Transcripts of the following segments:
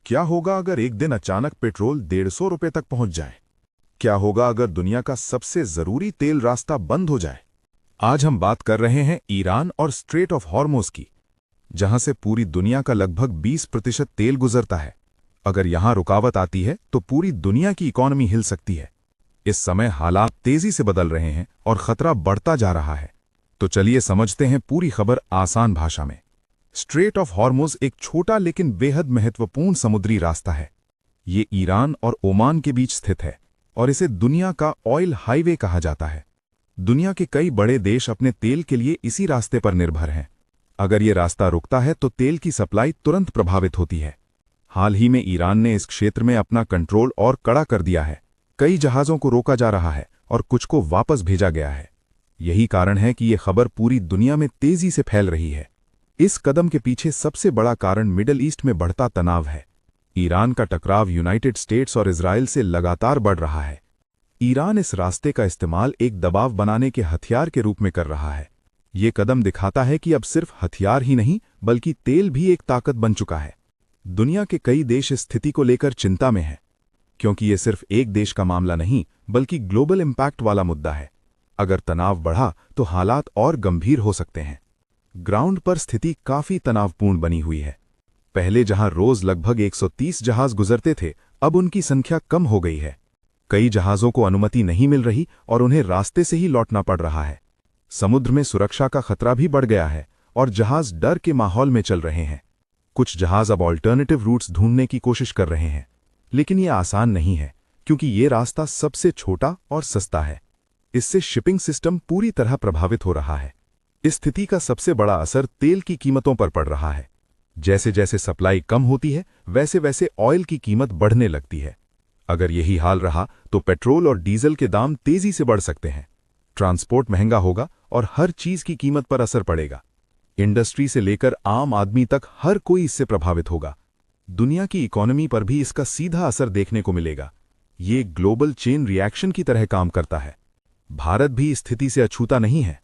क्या होगा अगर एक दिन अचानक पेट्रोल 150 रुपए तक पहुंच जाए? क्या होगा अगर दुनिया का सबसे जरूरी तेल रास्ता बंद हो जाए? आज हम बात कर रहे हैं ईरान और स्ट्रेट ऑफ हॉर्मुज की, जहां से पूरी दुनिया का लगभग 20% तेल गुजरता है। अगर यहां रुकावट आती है तो पूरी दुनिया की इकॉनमी हिल सकती है। इस समय हालात तेजी से बदल रहे हैं और खतरा बढ़ता जा रहा है। तो चलिए समझते हैं पूरी खबर आसान भाषा में। स्ट्रेट ऑफ हॉर्मुज एक छोटा लेकिन बेहद महत्वपूर्ण समुद्री रास्ता है। ये ईरान और ओमान के बीच स्थित है और इसे दुनिया का ऑयल हाईवे कहा जाता है। दुनिया के कई बड़े देश अपने तेल के लिए इसी रास्ते पर निर्भर हैं। अगर ये रास्ता रुकता है तो तेल की सप्लाई तुरंत प्रभावित होती है। हाल ही में ईरान ने इस क्षेत्र में अपना कंट्रोल और कड़ा कर दिया है। कई जहाज़ों को रोका जा रहा है और कुछ को वापस भेजा गया है। यही कारण है कि ये खबर पूरी दुनिया में तेजी से फैल रही है। इस कदम के पीछे सबसे बड़ा कारण मिडल ईस्ट में बढ़ता तनाव है। ईरान का टकराव यूनाइटेड स्टेट्स और इजराइल से लगातार बढ़ रहा है। ईरान इस रास्ते का इस्तेमाल एक दबाव बनाने के हथियार के रूप में कर रहा है। ये कदम दिखाता है कि अब सिर्फ हथियार ही नहीं बल्कि तेल भी एक ताकत बन चुका है। दुनिया के कई देश इस स्थिति को लेकर चिंता में हैं, क्योंकि ये सिर्फ एक देश का मामला नहीं बल्कि ग्लोबल इम्पैक्ट वाला मुद्दा है। अगर तनाव बढ़ा तो हालात और गंभीर हो सकते हैं। ग्राउंड पर स्थिति काफी तनावपूर्ण बनी हुई है। पहले जहां रोज लगभग 130 जहाज गुजरते थे, अब उनकी संख्या कम हो गई है। कई जहाजों को अनुमति नहीं मिल रही और उन्हें रास्ते से ही लौटना पड़ रहा है। समुद्र में सुरक्षा का खतरा भी बढ़ गया है और जहाज डर के माहौल में चल रहे हैं। कुछ जहाज अब ऑल्टरनेटिव रूट्स ढूंढने की कोशिश कर रहे हैं, लेकिन यह आसान नहीं है क्योंकि ये रास्ता सबसे छोटा और सस्ता है। इससे शिपिंग सिस्टम पूरी तरह प्रभावित हो रहा है। इस स्थिति का सबसे बड़ा असर तेल की कीमतों पर पड़ रहा है। जैसे जैसे सप्लाई कम होती है वैसे वैसे ऑयल की कीमत बढ़ने लगती है। अगर यही हाल रहा तो पेट्रोल और डीजल के दाम तेजी से बढ़ सकते हैं। ट्रांसपोर्ट महंगा होगा और हर चीज की कीमत पर असर पड़ेगा। इंडस्ट्री से लेकर आम आदमी तक हर कोई इससे प्रभावित होगा। दुनिया की इकोनॉमी पर भी इसका सीधा असर देखने को मिलेगा। ये ग्लोबल चेन रिएक्शन की तरह काम करता है। भारत भी इस स्थिति से अछूता नहीं है।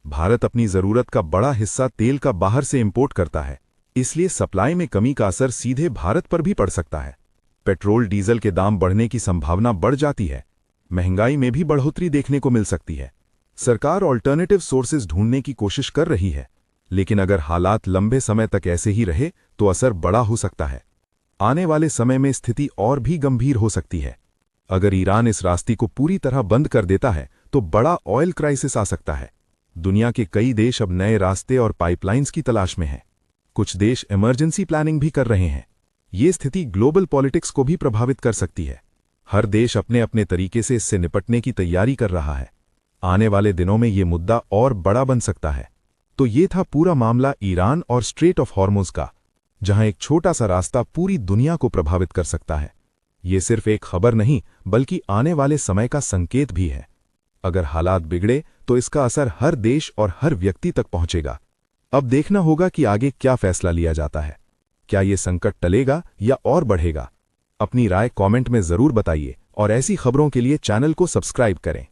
भारत अपनी जरूरत का बड़ा हिस्सा तेल का बाहर से इंपोर्ट करता है, इसलिए सप्लाई में कमी का असर सीधे भारत पर भी पड़ सकता है। पेट्रोल डीजल के दाम बढ़ने की संभावना बढ़ जाती है। महंगाई में भी बढ़ोतरी देखने को मिल सकती है। सरकार ऑल्टरनेटिव सोर्सेज ढूंढने की कोशिश कर रही है, लेकिन अगर हालात लंबे समय तक ऐसे ही रहे तो असर बड़ा हो सकता है। आने वाले समय में स्थिति और भी गंभीर हो सकती है। अगर ईरान इस रास्ते को पूरी तरह बंद कर देता है तो बड़ा ऑयल क्राइसिस आ सकता है। दुनिया के कई देश अब नए रास्ते और पाइपलाइंस की तलाश में हैं। कुछ देश इमरजेंसी प्लानिंग भी कर रहे हैं। ये स्थिति ग्लोबल पॉलिटिक्स को भी प्रभावित कर सकती है। हर देश अपने अपने तरीके से इससे निपटने की तैयारी कर रहा है। आने वाले दिनों में ये मुद्दा और बड़ा बन सकता है। तो ये था पूरा मामला ईरान और स्ट्रेट ऑफ हॉर्मुज का, जहां एक छोटा सा रास्ता पूरी दुनिया को प्रभावित कर सकता है। ये सिर्फ एक खबर नहीं बल्कि आने वाले समय का संकेत भी है। अगर हालात बिगड़े तो इसका असर हर देश और हर व्यक्ति तक पहुंचेगा। अब देखना होगा कि आगे क्या फैसला लिया जाता है। क्या ये संकट टलेगा या और बढ़ेगा? अपनी राय कमेंट में जरूर बताइए और ऐसी खबरों के लिए चैनल को सब्सक्राइब करें।